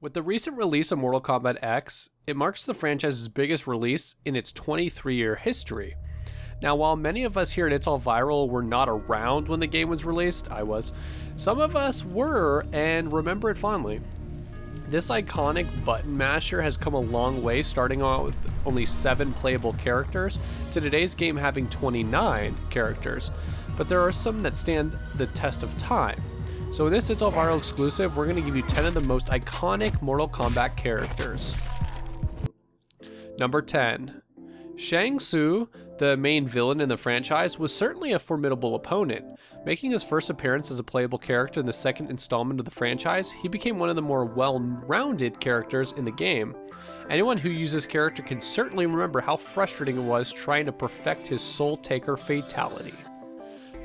With the recent release of Mortal Kombat X, it marks the franchise's biggest release in its 23-year history. Now, while many of us here at It's All Viral were not around when the game was released, I was, some of us were and remember it fondly. This iconic button masher has come a long way, starting out with only 7 playable characters to today's game having 29 characters, but there are some that stand the test of time. So in this It's All Viral exclusive, we're going to give you 10 of the most iconic Mortal Kombat characters. Number 10. Shang Su, the main villain in the franchise, was certainly a formidable opponent. Making his first appearance as a playable character in the second installment of the franchise, he became one of the more well-rounded characters in the game. Anyone who used this character can certainly remember how frustrating it was trying to perfect his Soul Taker fatality.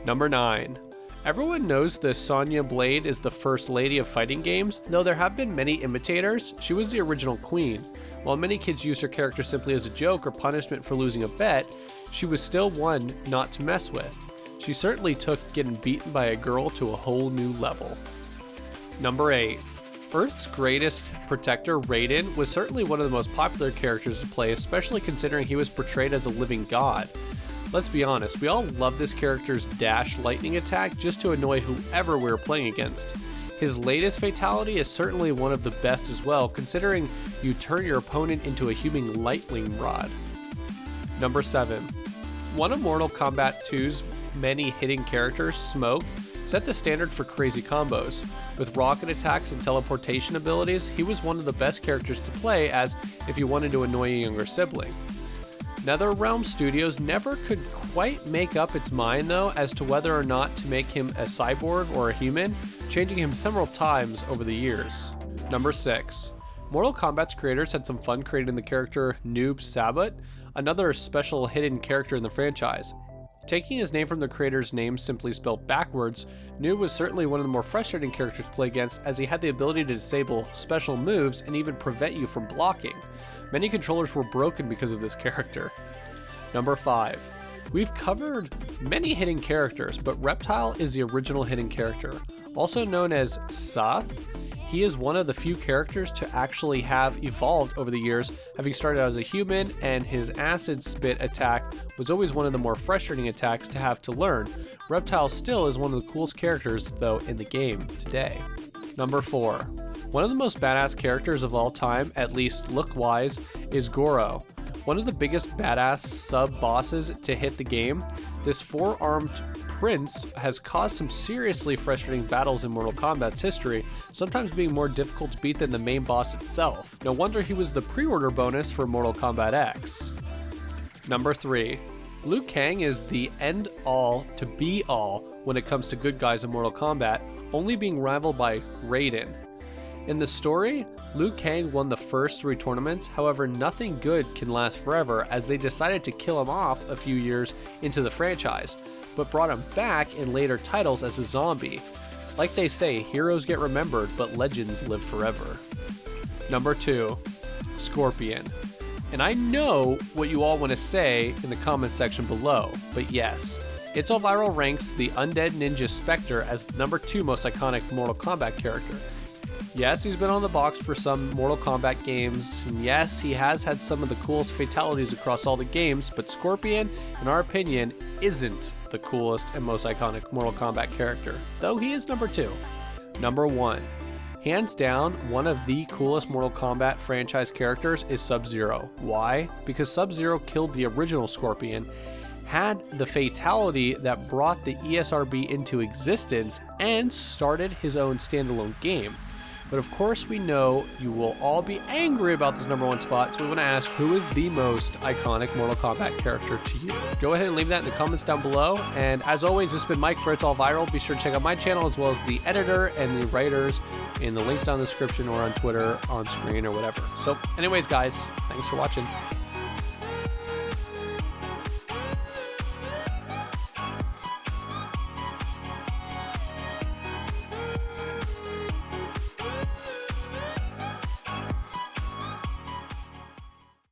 Number 9. Everyone knows the Sonya Blade is the first lady of fighting games. Though there have been many imitators, she was the original queen. While many kids used her character simply as a joke or punishment for losing a bet, she was still one not to mess with. She certainly took getting beaten by a girl to a whole new level. Number 8. Earth's greatest protector, Raiden, was certainly one of the most popular characters to play, especially considering he was portrayed as a living god. Let's be honest, we all love this character's dash lightning attack just to annoy whoever we were playing against. His latest fatality is certainly one of the best as well, considering you turn your opponent into a human lightning rod. Number 7. One of Mortal Kombat 2's many hitting characters, Smoke, set the standard for crazy combos. With rocket attacks and teleportation abilities, he was one of the best characters to play as if you wanted to annoy a younger sibling. NetherRealm Studios never could quite make up its mind though as to whether or not to make him a cyborg or a human, changing him several times over the years. Number 6. Mortal Kombat's creators had some fun creating the character Noob Sabot, another special hidden character in the franchise. Taking his name from the creator's name simply spelled backwards, Noob was certainly one of the more frustrating characters to play against as he had the ability to disable special moves and even prevent you from blocking. Many controllers were broken because of this character. Number 5. We've covered many hidden characters, but Reptile is the original hidden character. Also known as Syzoth, he is one of the few characters to actually have evolved over the years, having started out as a human, and his acid spit attack was always one of the more frustrating attacks to have to learn. Reptile still is one of the coolest characters though in the game today. Number 4. One of the most badass characters of all time, at least look-wise, is Goro. One of the biggest badass sub-bosses to hit the game, this 4-armed prince has caused some seriously frustrating battles in Mortal Kombat's history, sometimes being more difficult to beat than the main boss itself. No wonder he was the pre-order bonus for Mortal Kombat X. Number 3. Liu Kang is the end-all to be-all when it comes to good guys in Mortal Kombat, only being rivaled by Raiden. In the story, Liu Kang won the first 3 tournaments, however nothing good can last forever as they decided to kill him off a few years into the franchise, but brought him back in later titles as a zombie. Like they say, heroes get remembered, but legends live forever. Number 2. Scorpion. And I know what you all want to say in the comments section below, but yes, It's All Viral ranks the Undead Ninja Spectre as the number 2 most iconic Mortal Kombat character. Yes, he's been on the box for some Mortal Kombat games, and yes, he has had some of the coolest fatalities across all the games, but Scorpion, in our opinion, isn't the coolest and most iconic Mortal Kombat character, though he is number 2. Number 1. Hands down, one of the coolest Mortal Kombat franchise characters is Sub-Zero. Why? Because Sub-Zero killed the original Scorpion, had the fatality that brought the ESRB into existence, and started his own standalone game. But of course we know you will all be angry about this number 1 spot, so we want to ask, who is the most iconic Mortal Kombat character to you? Go ahead and leave that in the comments down below, and as always, this has been Mike for It's All Viral. Be sure to check out my channel as well as the editor and the writers in the links down in the description or on Twitter, on screen, or whatever. So anyways guys, thanks for watching.